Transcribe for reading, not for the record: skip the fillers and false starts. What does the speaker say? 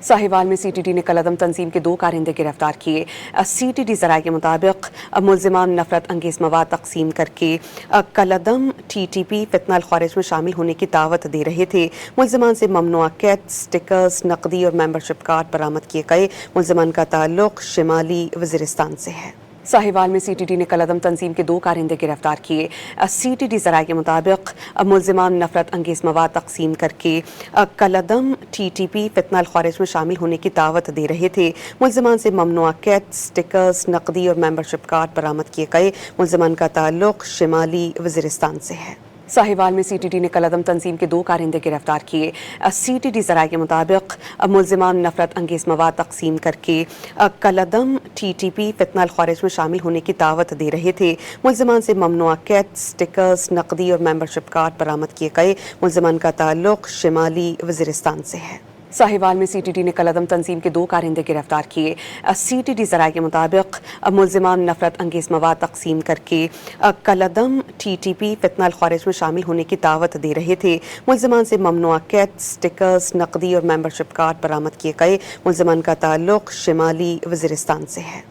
साहिवाल में CTD ने कलअदम तंजीम के 2 कारिंदे गिरफ्तार किए। CTD ज़राए के मुताबिक मुल्ज़िमान नफरत अंगेज़ मवाद तकसीम करके कलअदम TTP फितना खारिज में शामिल होने की दावत दे रहे थे। मुल्ज़िमान से ममनुआ कैट, स्टिकर्स, नकदी और मेंबरशिप कार्ड बरामद किए गए। मुल्ज़िमान का ताल्लुक शिमाली वज़ीरिस्तान से है। साहिवाल में CTD ने कलअदम तंजीम के 2 कारिंदे गिरफ्तार किए। CTD ज़राए के मुताबिक मुल्ज़िमान नफरत अंगेज़ मवाद तकसीम करके कलअदम TTP फितना खारिज में शामिल होने की दावत दे रहे थे। मुल्ज़िमान से ममनुआ कैट, स्टिकर्स, नकदी और मेंबरशिप कार्ड बरामद किए गए। मुल्ज़िमान का ताल्लुक शिमाली वज़ीरिस्तान से है। साहिवाल में CTD ने कलअदम तंजीम के 2 कारिंदे गिरफ्तार किए। CTD ज़राए के मुताबिक मुल्ज़िमान नफरत अंगेज़ मवाद तकसीम करके कलअदम TTP फितना खारिज में शामिल होने की दावत दे रहे थे। मुल्ज़िमान से ममनुआ कैट, स्टिकर्स, नकदी और मेंबरशिप कार्ड बरामद किए गए। मुल्ज़िमान का ताल्लुक शिमाली वज़ीरिस्तान से है। साहिवाल में CTD ने कलअदम तंजीम के 2 कारिंदे गिरफ्तार किए। CTD ज़राए के मुताबिक मुल्ज़िमान नफरत अंगेज़ मवाद तकसीम करके कलअदम TTP फितना खारिज में शामिल होने की दावत दे रहे थे। मुल्ज़िमान से ममनुआ कैट, स्टिकर्स, नकदी और मेंबरशिप कार्ड बरामद किए गए। मुल्ज़िमान का ताल्लुक शिमाली वज़ीरिस्तान से है।